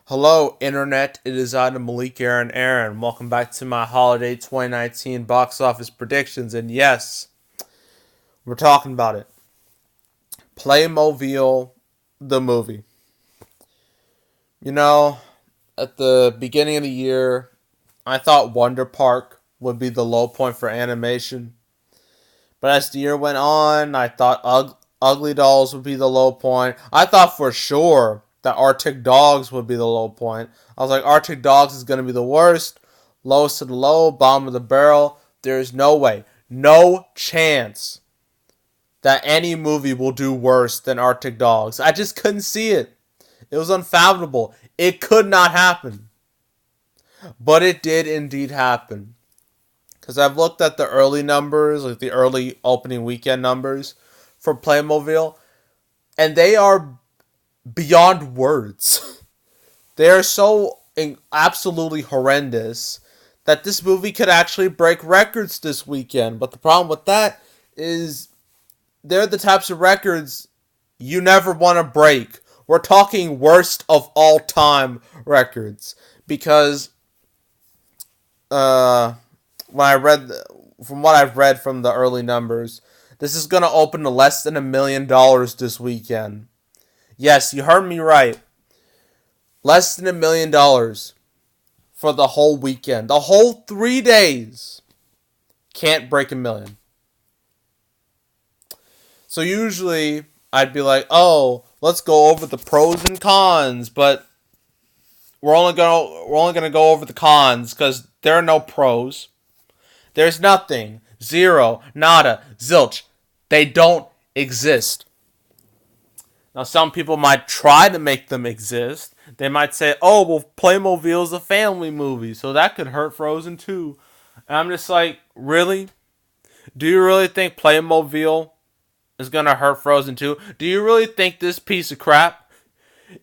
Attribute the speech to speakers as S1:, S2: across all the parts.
S1: Hello, Internet. It is I, Malik Aaron. Welcome back to my holiday 2019 box office predictions. And yes, we're talking about it. Playmobil The Movie. You know, at the beginning of the year, I thought Wonder Park would be the low point for animation. But as the year went on, I thought Ugly Dolls would be the low point. I thought for sure that Arctic Dogs would be the low point. I was like, Arctic Dogs is going to be the worst. Lowest of the low, bottom of the barrel. There's no way, no chance that any movie will do worse than Arctic Dogs. I just couldn't see it. It was unfathomable. It could not happen. But it did indeed happen. Because I've looked at the early numbers, like the early opening weekend numbers for Playmobil, and they are beyond words. They are so absolutely horrendous that this movie could actually break records this weekend. But the problem with that is they're the types of records you never want to break. We're talking worst of all time records because when I read from what I've read from the early numbers, this is going to open to less than $1 million this weekend. Yes, you heard me right. Less than $1 million for the whole weekend. The whole 3 days can't break 1 million. So usually I'd be like, oh, let's go over the pros and cons, but we're only gonna go over the cons because there are no pros. There's nothing. Zero. Nada. Zilch. They don't exist. Now, some people might try to make them exist. They might say, oh, well, Playmobil is a family movie, so that could hurt Frozen too. And I'm just like, really? Do you really think Playmobil is going to hurt Frozen 2? Do you really think this piece of crap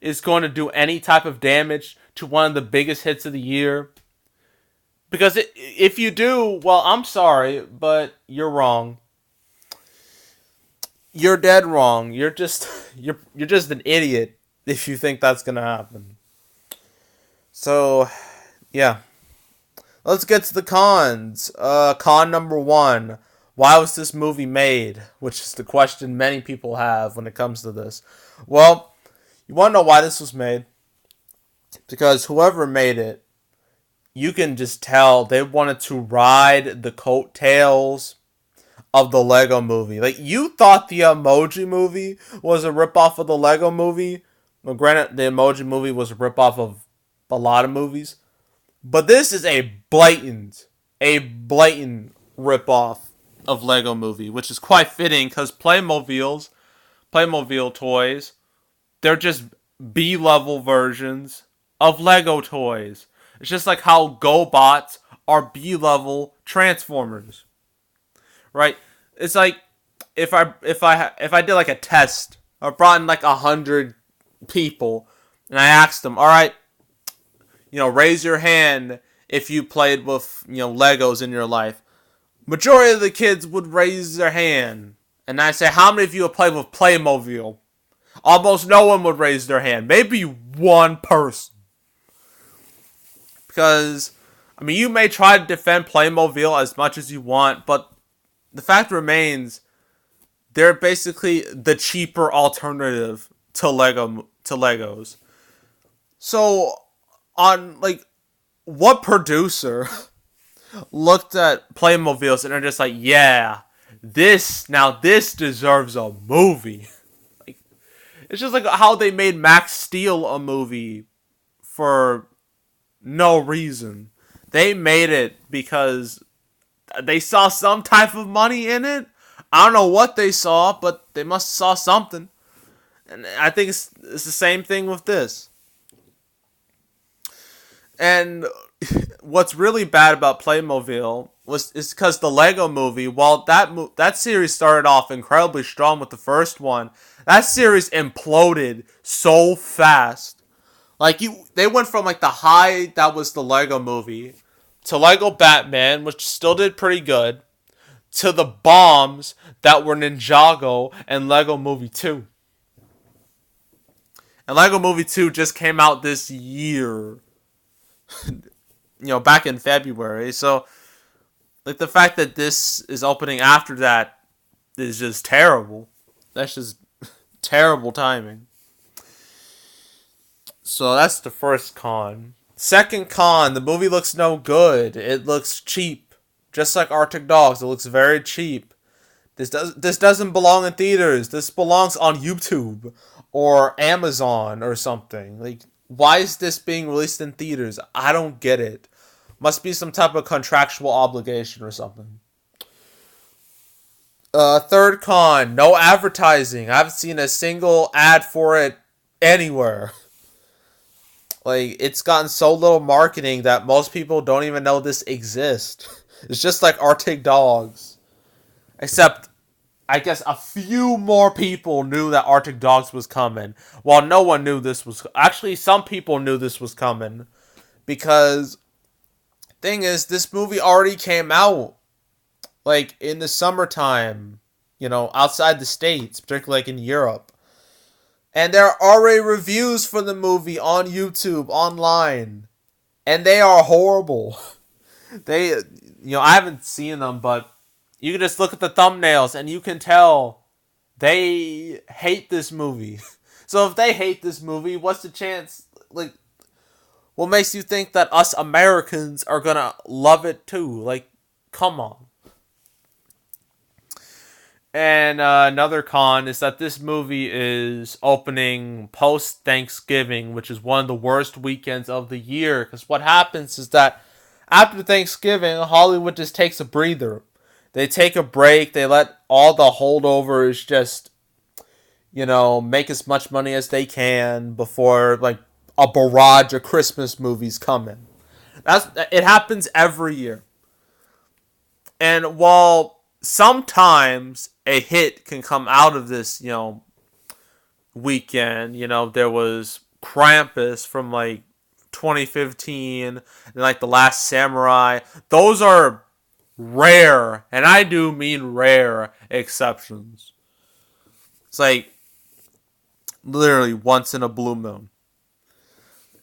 S1: is going to do any type of damage to one of the biggest hits of the year? Because if you do, well, I'm sorry, but you're wrong. You're dead wrong. You're just an idiot if you think that's gonna happen. So, yeah. Let's get to the cons. Con number one. Why was this movie made? Which is the question many people have when it comes to this. Well, you want to know why this was made? Because whoever made it, you can just tell they wanted to ride the coattails of the Lego movie. Like, you thought the Emoji movie was a ripoff of the Lego movie. Well, granted, the Emoji movie was a ripoff of a lot of movies. But this is a blatant ripoff of Lego movie, which is quite fitting because Playmobil toys, they're just B-level versions of Lego toys. It's just like how GoBots are B-level Transformers, right? It's like if I did like a test, I brought in like 100 people, and I asked them, all right, raise your hand if you played with Legos in your life. Majority of the kids would raise their hand, and I say, how many of you have played with Playmobil? Almost no one would raise their hand. Maybe one person. Because, I mean, you may try to defend Playmobil as much as you want, but the fact remains, they're basically the cheaper alternative to Legos. So, what producer looked at Playmobil and they're just like, yeah, this deserves a movie. Like, it's just like how they made Max Steel a movie for no reason. They made it because they saw some type of money in it. I don't know what they saw, but they must have saw something. And I think it's the same thing with this. And what's really bad about Playmobil is because the Lego movie, while that series started off incredibly strong with the first one, that series imploded so fast. Like they went from like the high that was the Lego movie to Lego Batman, which still did pretty good, to the bombs that were Ninjago and Lego Movie 2. And Lego Movie 2 just came out this year, back in February. So, like, the fact that this is opening after that is just terrible. That's just terrible timing. So, that's the first con. Second con, the movie looks no good. It looks cheap. Just like Arctic Dogs, it looks very cheap. This doesn't belong in theaters. This belongs on YouTube or Amazon or something. Like, why is this being released in theaters? I don't get it. Must be some type of contractual obligation or something. Third con, no advertising. I haven't seen a single ad for it anywhere. Like, it's gotten so little marketing that most people don't even know this exists. It's just like Arctic Dogs. Except, I guess a few more people knew that Arctic Dogs was coming, while no one knew this was. Actually, some people knew this was coming, because thing is, this movie already came out like in the summertime, outside the States, particularly like in Europe, and there are already reviews for the movie on YouTube online, and they are horrible. They, I haven't seen them, but you can just look at the thumbnails and you can tell they hate this movie. So if they hate this movie, what's the chance? Like, what makes you think that us Americans are gonna love it too? Like, come on. And another con is that this movie is opening post Thanksgiving, which is one of the worst weekends of the year. Because what happens is that after Thanksgiving, Hollywood just takes a breather. They take a break. They let all the holdovers just, make as much money as they can before, like, a barrage of Christmas movies come in. It happens every year. And while sometimes a hit can come out of this, weekend, there was Krampus from, like, 2015 and, like, The Last Samurai. Those are rare, and I do mean rare, exceptions. It's like literally once in a blue moon.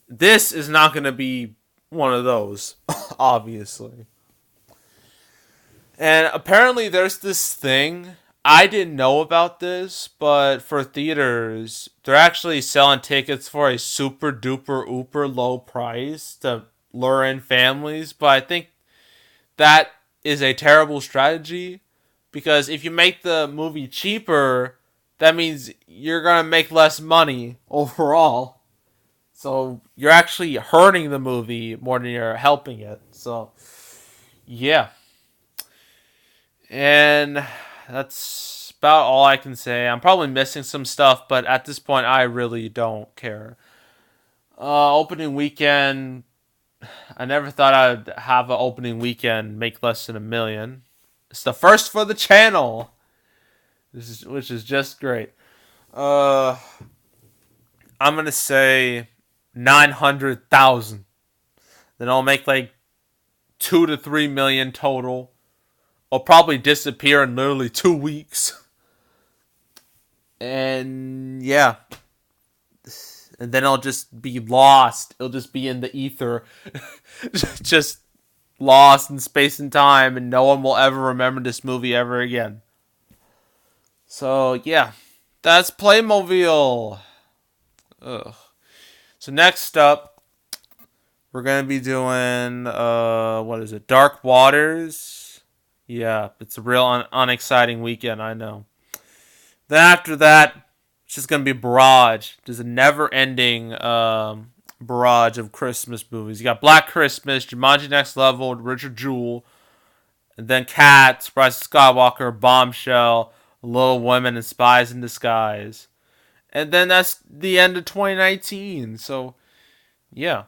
S1: This is not going to be one of those, obviously. And apparently there's this thing, I didn't know about this, but for theaters, they're actually selling tickets for a super duper ooper low price to lure in families, but I think that is a terrible strategy, because if you make the movie cheaper, that means you're going to make less money overall. So you're actually hurting the movie more than you're helping it. So, yeah. And that's about all I can say. I'm probably missing some stuff, but at this point, I really don't care. Opening weekend, I never thought I'd have an opening weekend make less than $1 million. It's the first for the channel, which is just great. I'm gonna say 900,000. Then I'll make like 2 to 3 million total. I'll probably disappear in literally 2 weeks. And yeah. And then I'll just be lost. It'll just be in the ether. Just lost in space and time, and no one will ever remember this movie ever again. So yeah. That's Playmobil. Ugh. So next up, we're gonna be doing what is it? Dark Waters. Yeah, it's a real unexciting weekend, I know. Then after that, it's just gonna be barrage. There's a never-ending barrage of Christmas movies. You got Black Christmas, Jumanji Next Level, Richard Jewell, and then Cats, Rise of Skywalker, Bombshell, Little Women, and Spies in Disguise. And then that's the end of 2019. So, yeah.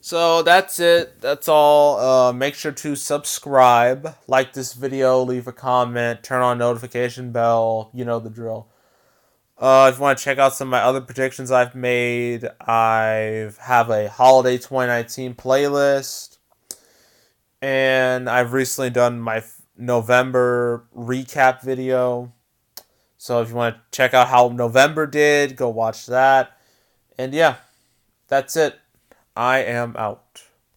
S1: So that's it. That's all. Make sure to subscribe, like this video, leave a comment, turn on notification bell. You know the drill. If you want to check out some of my other predictions I've made, I have a holiday 2019 playlist. And I've recently done my November recap video. So if you want to check out how November did, go watch that. And yeah, that's it. I am out.